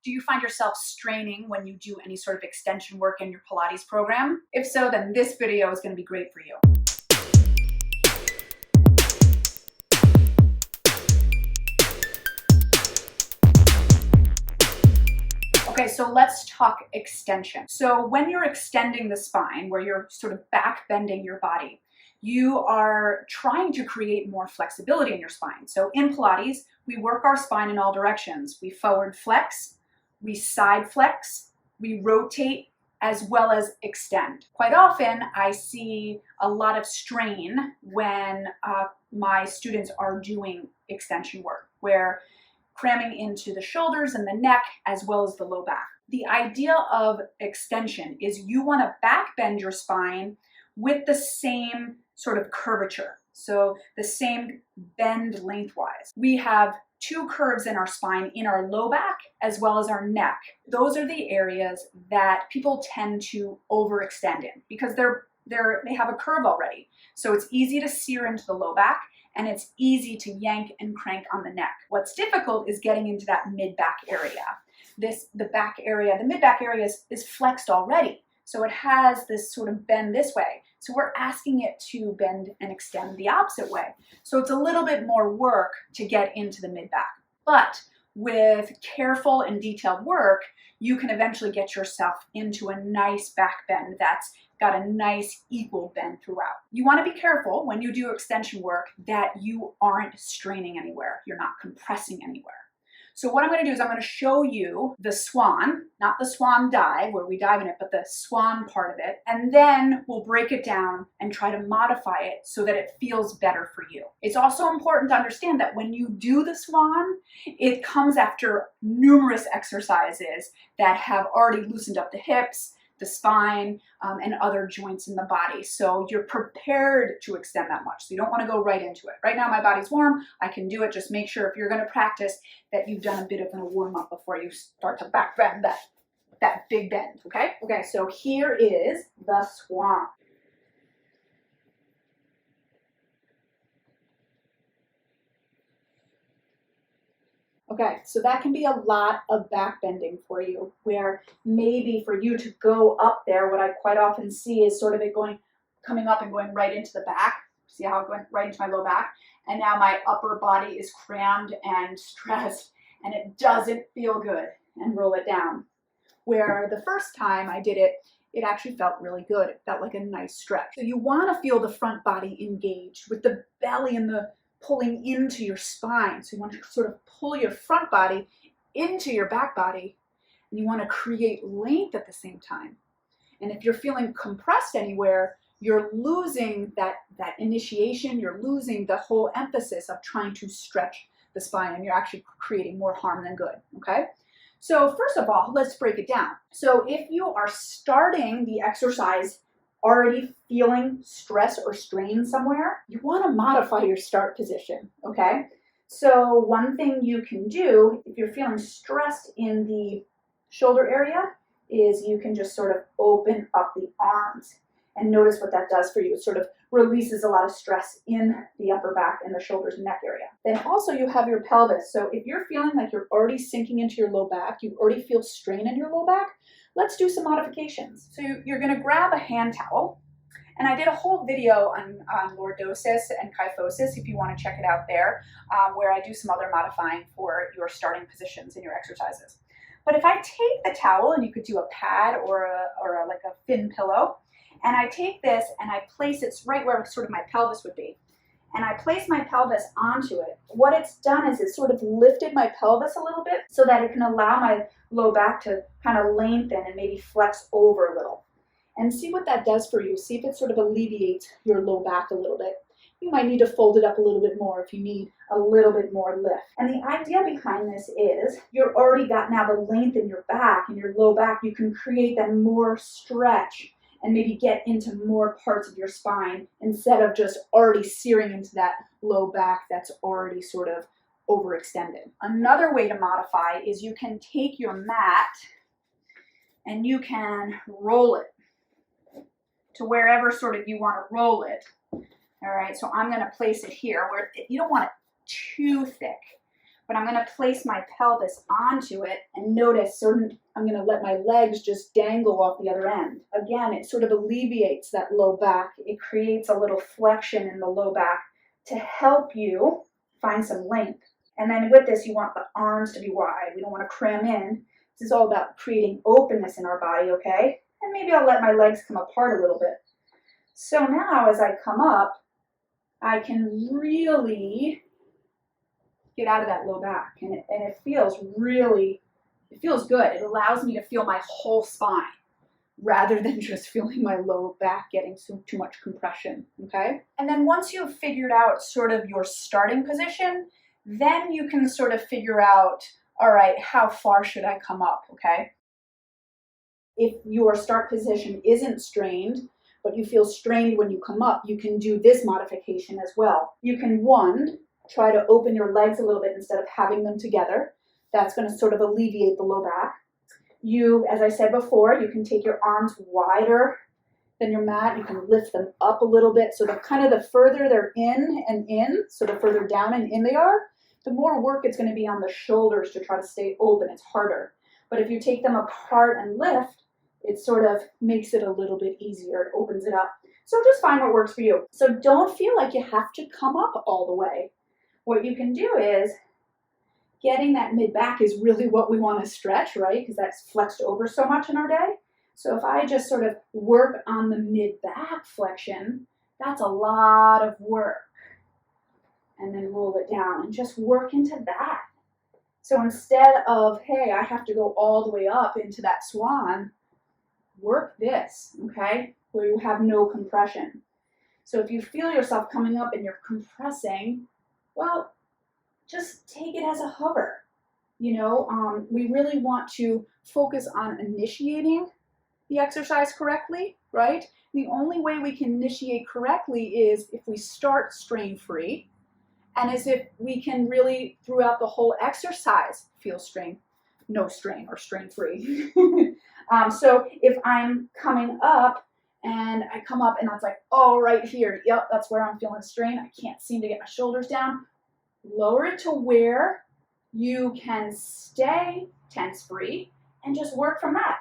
Do you find yourself straining when you do any sort of extension work in your Pilates program? If so, then this video is going to be great for you. Okay, so let's talk extension. So when you're extending the spine, where you're sort of back bending your body, you are trying to create more flexibility in your spine. So in Pilates, we work our spine in all directions. We forward flex, we side flex, we rotate, as well as extend. Quite often, I see a lot of strain when my students are doing extension work, where cramming into the shoulders and the neck, as well as the low back. The idea of extension is you want to back bend your spine with the same sort of curvature. So the same bend lengthwise. We have two curves in our spine, in our low back as well as our neck. Those are the areas that people tend to overextend in because they have a curve already. So it's easy to sear into the low back and it's easy to yank and crank on the neck. What's difficult is getting into that mid-back area. The mid-back area is flexed already. So it has this sort of bend this way. So we're asking it to bend and extend the opposite way. So it's a little bit more work to get into the mid-back. But with careful and detailed work, you can eventually get yourself into a nice back bend that's got a nice equal bend throughout. You want to be careful when you do extension work that you aren't straining anywhere. You're not compressing anywhere. So what I'm going to do is I'm going to show you the swan, not the swan dive where we dive in it, but the swan part of it. And then we'll break it down and try to modify it so that it feels better for you. It's also important to understand that when you do the swan, it comes after numerous exercises that have already loosened up the hips, the spine, and other joints in the body. So you're prepared to extend that much. So you don't want to go right into it. Right now my body's warm, I can do it. Just make sure if you're going to practice that you've done a bit of a warm up before you start to back bend that big bend, okay? Okay, so here is the swan. Okay, so that can be a lot of back bending for you, where maybe for you to go up there, what I quite often see is sort of it coming up and going right into the back. See how it went right into my low back? And now my upper body is crammed and stressed, and it doesn't feel good, and roll it down. Where the first time I did it, it actually felt really good. It felt like a nice stretch. So you want to feel the front body engaged with the belly and the pulling into your spine. So you want to sort of pull your front body into your back body, and you want to create length at the same time. And if you're feeling compressed anywhere, you're losing that initiation, you're losing the whole emphasis of trying to stretch the spine, and you're actually creating more harm than good, okay? So first of all, let's break it down. So if you are starting the exercise already feeling stress or strain somewhere, you want to modify your start position, okay? So one thing you can do if you're feeling stressed in the shoulder area is you can just sort of open up the arms and notice what that does for you. It sort of releases a lot of stress in the upper back and the shoulders and neck area. Then also you have your pelvis. So if you're feeling like you're already sinking into your low back, you already feel strain in your low back, let's do some modifications. So you're going to grab a hand towel, and I did a whole video on lordosis and kyphosis if you want to check it out there, where I do some other modifying for your starting positions in your exercises. But if I take the towel, and you could do a pad or like a thin pillow, and I take this and I place it right where sort of my pelvis would be, and I place my pelvis onto it, what it's done is it's sort of lifted my pelvis a little bit so that it can allow my low back to kind of lengthen and maybe flex over a little. And see what that does for you. See if it sort of alleviates your low back a little bit. You might need to fold it up a little bit more if you need a little bit more lift. And the idea behind this is you've already got now the length in your back and your low back. You can create that more stretch and maybe get into more parts of your spine instead of just already searing into that low back that's already sort of overextended. Another way to modify is you can take your mat and you can roll it to wherever sort of you want to roll it. All right, so I'm going to place it here where you don't want it too thick, but I'm gonna place my pelvis onto it and notice I'm gonna let my legs just dangle off the other end. Again, it sort of alleviates that low back. It creates a little flexion in the low back to help you find some length. And then with this, you want the arms to be wide. We don't want to cram in. This is all about creating openness in our body, okay? And maybe I'll let my legs come apart a little bit. So now as I come up, I can really get out of that low back. And it feels really, it feels good. It allows me to feel my whole spine rather than just feeling my low back getting too much compression, okay? And then once you've figured out sort of your starting position, then you can sort of figure out, all right, how far should I come up, okay? If your start position isn't strained, but you feel strained when you come up, you can do this modification as well. You can, one, try to open your legs a little bit instead of having them together. That's going to sort of alleviate the low back. You, as I said before, you can take your arms wider than your mat. You can lift them up a little bit. So the further they're in, so the further down and in they are, the more work it's going to be on the shoulders to try to stay open. It's harder. But if you take them apart and lift, it sort of makes it a little bit easier. It opens it up. So just find what works for you. So don't feel like you have to come up all the way. What you can do is, getting that mid back is really what we want to stretch, right? Because that's flexed over so much in our day. So if I just sort of work on the mid back flexion, that's a lot of work. And then roll it down and just work into that. So instead of, hey, I have to go all the way up into that swan, work this, okay, where you have no compression. So if you feel yourself coming up and you're compressing, well, just take it as a hover. You know, we really want to focus on initiating the exercise correctly, right? The only way we can initiate correctly is if we start strain-free, and as if we can really, throughout the whole exercise, feel no strain or strain-free. So if I'm coming up and I come up and that's like, oh, right here, yep, that's where I'm feeling strain. I can't seem to get my shoulders down. Lower it to where you can stay tense-free and just work from that.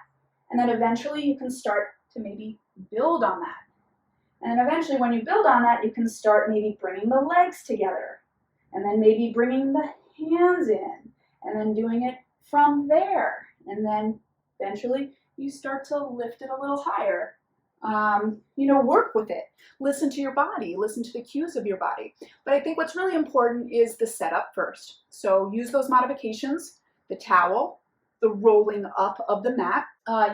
And then eventually you can start to maybe build on that. And then eventually when you build on that, you can start maybe bringing the legs together. And then maybe bringing the hands in. And then doing it from there. And then eventually you start to lift it a little higher. Work with it. Listen to your body. Listen to the cues of your body. But I think what's really important is the setup first. So use those modifications, the towel, the rolling up of the mat.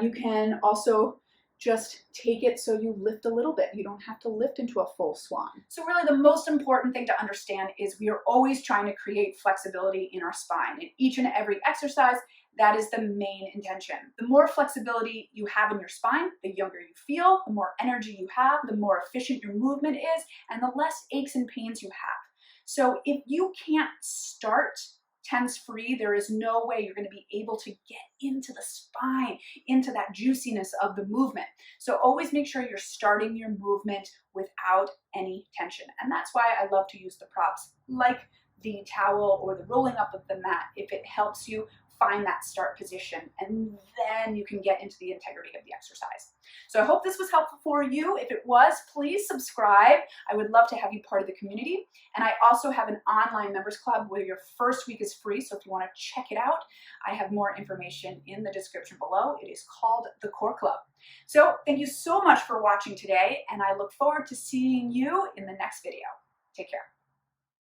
You can also just take it so you lift a little bit. You don't have to lift into a full swan. So really the most important thing to understand is we are always trying to create flexibility in our spine. In each and every exercise, that is the main intention. The more flexibility you have in your spine, the younger you feel, the more energy you have, the more efficient your movement is, and the less aches and pains you have. So if you can't start tense-free, there is no way you're going to be able to get into the spine, into that juiciness of the movement. So always make sure you're starting your movement without any tension. And that's why I love to use the props like the towel or the rolling up of the mat if it helps you find that start position, and then you can get into the integrity of the exercise. So I hope this was helpful for you. If it was, please subscribe. I would love to have you part of the community. And I also have an online members club where your first week is free. So if you want to check it out, I have more information in the description below. It is called the Core Club. So thank you so much for watching today, and I look forward to seeing you in the next video. Take care.